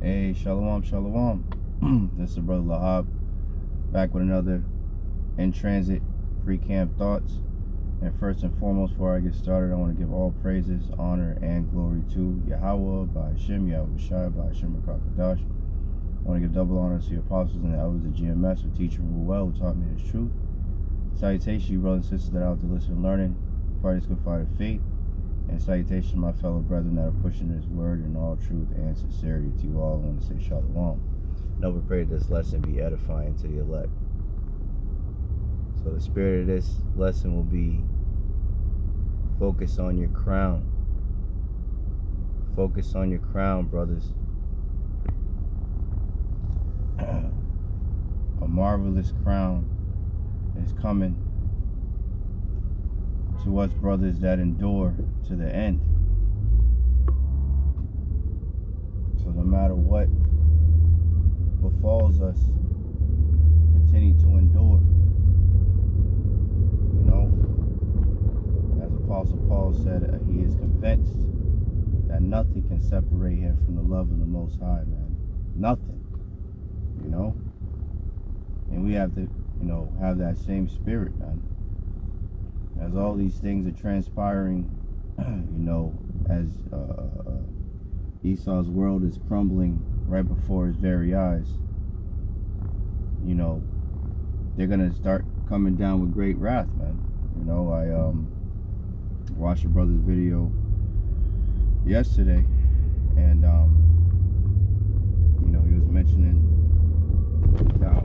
Hey, shalom, shalom. This is Brother Lahab, back with another in transit pre-camp thoughts. And first and foremost, before I get started, I want to give all praises, honor, and glory to Yahawah, Bahasham, Yahawashi, Bahasham, Kadash. I want to give double honor to the apostles and the elders of GMS who teach and rule well, who taught me His truth. Salutation, you brothers and sisters that are out to listen and learning, fight this good fight of faith. And salutation to my fellow brethren that are pushing this word in all truth and sincerity. To you all, I want to say shalom. Now we pray this lesson be edifying to the elect. So the spirit of this lesson will be focus on your crown. Focus on your crown, brothers. A marvelous crown is coming to us brothers that endure to the end. So no matter what befalls us, continue to endure. You know, as Apostle Paul said, he is convinced that nothing can separate him from the love of the Most High, man. Nothing. You know? And we have to, have that same spirit, man. As all these things are transpiring, as Esau's world is crumbling right before his very eyes, they're going to start coming down with great wrath, man. I watched a brother's video yesterday, and, he was mentioning how,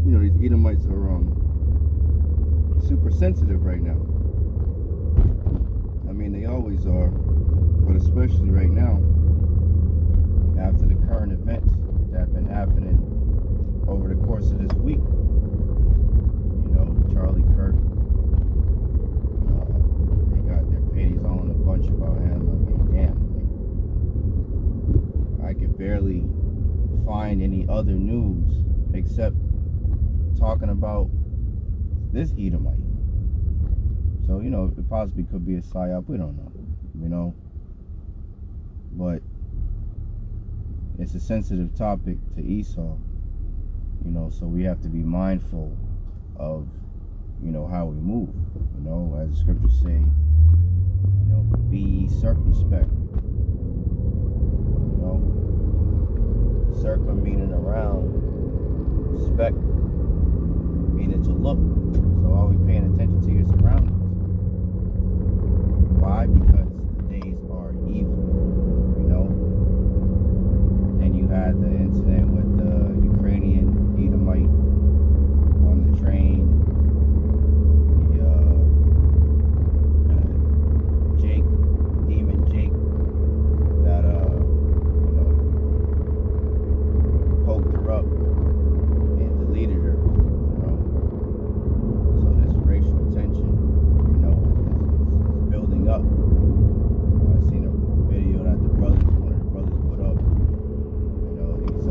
these Edomites are, super sensitive right now. I mean, they always are, but especially right now, after the current events that have been happening over the course of this week. Charlie Kirk, they got their panties all in a bunch about him. I mean, damn, I could barely find any other news except talking about this Edomite. So, it possibly could be a psyop. We don't know, But it's a sensitive topic to Esau, so we have to be mindful of, how we move, as the scriptures say, be ye circumspect, circum meaning around, spec meaning to look. So always paying attention to your surroundings. Why? Because the days are evil, Then you had the incident with the Ukrainian Edomite on the train. Demon Jake, that poked her up and deleted her. So this racial tension, is building up. I seen a video that one of the brothers put up. These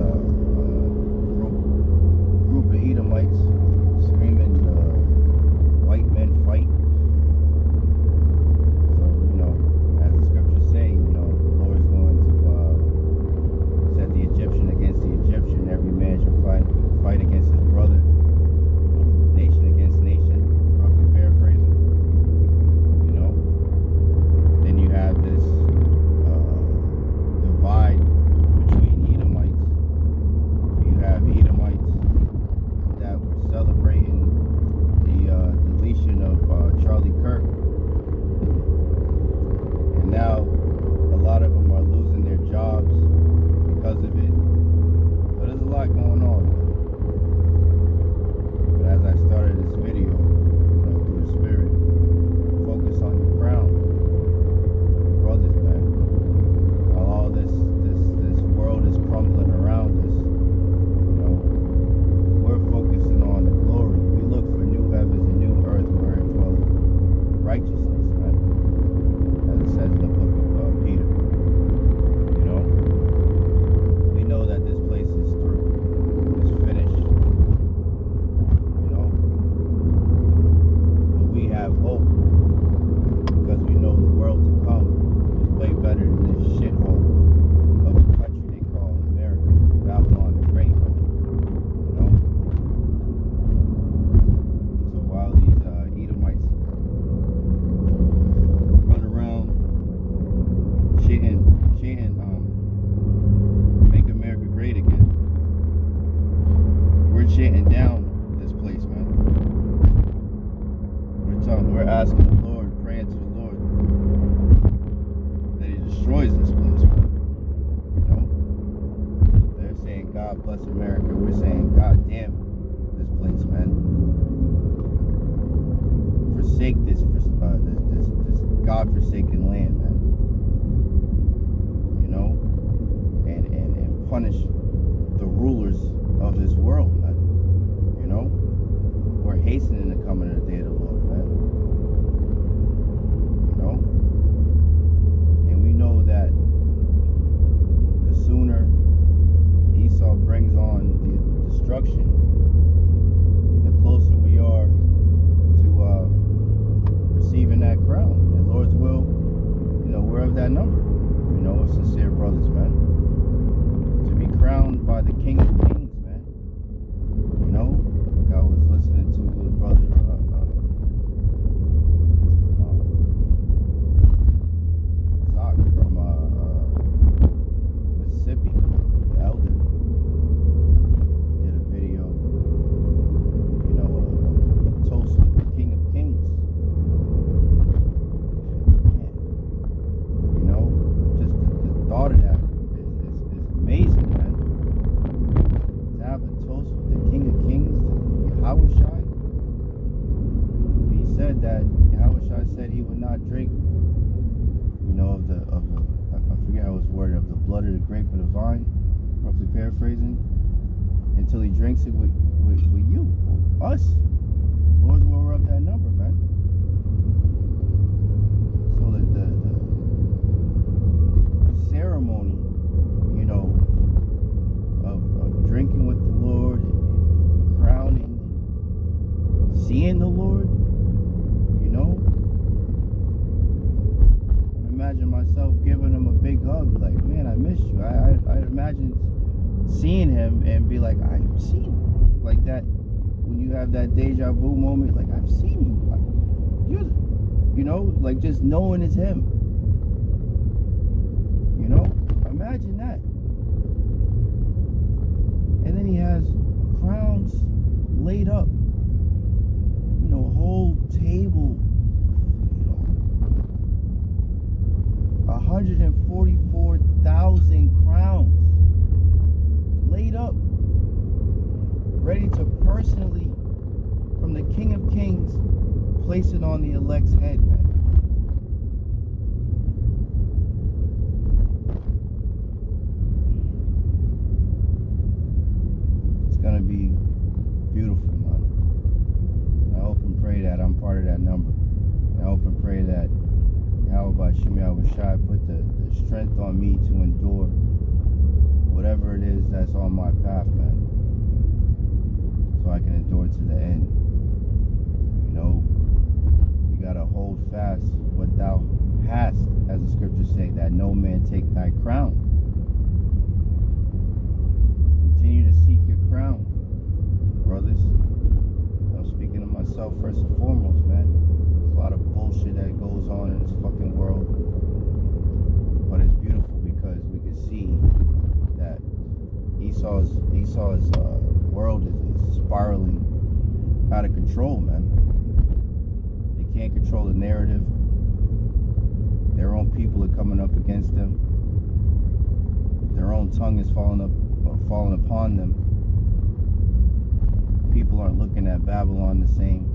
chanting, Make America Great Again. We're chanting down this place, man. We're asking the Lord, praying to the Lord that He destroys this place, man. You know? They're saying, God bless America. We're saying, God damn this place, man. Forsake this God-forsaken land, man. You know? And punish the rulers of this world, man. You know? We're hastening the coming of the day of the Lord, man. You know? And we know that the sooner Esau brings on the destruction, the closer we are to receiving that crown. And Lord's will, you know, we're of that number. You know, we're sincere brothers, man. To be crowned by the King of Kings, man. You know, I was listening to the brother Zach from Mississippi, the elder, did a video, you know, a toast with the King of Kings. Man, you know, just the thought of that is amazing, man. To have a toast with the King of Kings, Yahawashi. He said that Yahawashi said he would not drink, you know, of the I forget how it was worded, of the blood of the grape of the vine, roughly paraphrasing, until he drinks it with you, us. Lord's will, we're of that number, man. So the ceremony, you know, of drinking with the Lord, and crowning, and seeing the Lord, you know. I imagine myself giving him a big hug, like, man, I missed you. I imagine seeing him and be like, I've seen you. Like that, when you have that deja vu moment, like, I've seen you. You're, you know, like just knowing it's him. You know, imagine that. And then he has crowns laid up. You know, a whole table, you know, 144,000 crowns laid up, ready to personally, from the King of Kings, place it on the elect's head, man. It's gonna be beautiful, man. And I hope and pray that I'm part of that number. And I hope and pray that Bahasham Yahawashi put the strength on me to endure whatever it is that's on my path, man, so I can endure to the end. You know, you gotta hold fast what thou hast, as the scriptures say, that no man take thy crown. Continue to seek your crown, brothers. I'm speaking to myself first and foremost, man. There's a lot of bullshit that goes on in this fucking world, but it's beautiful because we can see that Esau's world is spiraling out of control, man. They can't control the narrative. Their own people are coming up against them. Their own tongue is falling upon them. People aren't looking at Babylon the same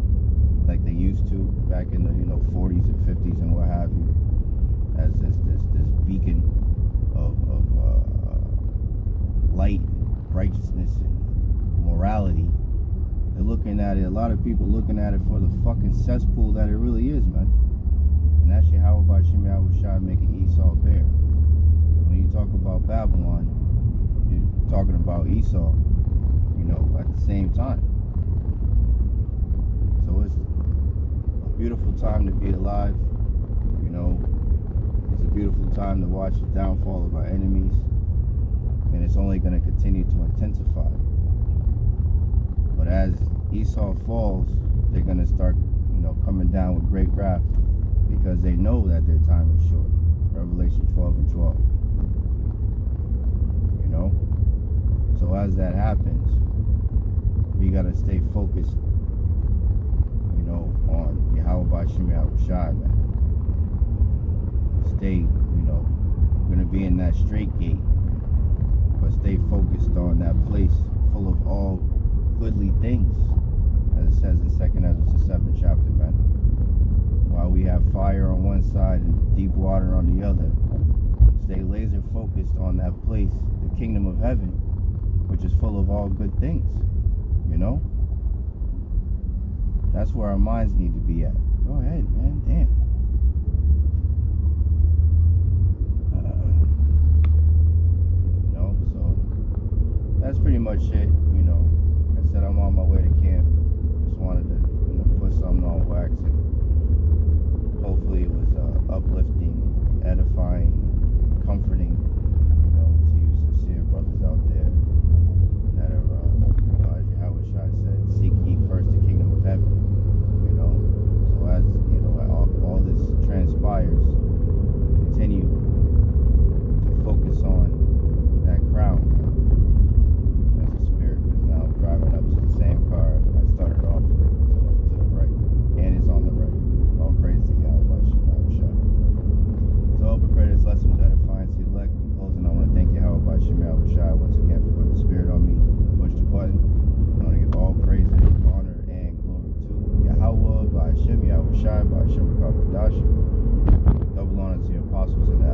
like they used to back in the 40s and 50s and what have you, as this beacon of light, righteousness, and morality. They're looking at it, a lot of people looking at it for the fucking cesspool that it really is, man. And that's Yahawah Bahasham Yahawashi making Esau bear. When you talk about Babylon, you're talking about Esau, you know, at the same time. So it's a beautiful time to be alive, you know. It's a beautiful time to watch the downfall of our enemies, and it's only going to continue to intensify. But as Esau falls, they're going to start, you know, coming down with great wrath, because they know that their time is short. Revelation 12:12. as that happens, we gotta stay focused, on Bahasham, Yahawashi, man. Stay, we're gonna be in that straight gate, but stay focused on that place full of all goodly things, as it says in 2nd Ezra, the 7th chapter, man. While we have fire on one side and deep water on the other, stay laser focused on that place, the kingdom of heaven, which is full of all good things. That's where our minds need to be at. Go ahead, man. Damn. So that's pretty much it. I said I'm on my way to camp. Just wanted to, put something on wax, and hopefully it was uplifting, edifying, comforting, to you sincere brothers out there that are, as Yahawashi said, seek ye first the kingdom of heaven. So as all this transpires, continue to focus on that crown. That's the spirit. Because now I'm driving up to the same car I started off with, to the right, and it's on the right. All praise to Yahawashi. So I hope and pray this lesson was edifying to the elect. In closing, I want to thank Yahawashi once again for putting the spirit on me. Push the button. I want to give all praises, honor, and glory to Yahawah, Bahasham, Yahawashi, Bahasham, Double honor to the apostles and the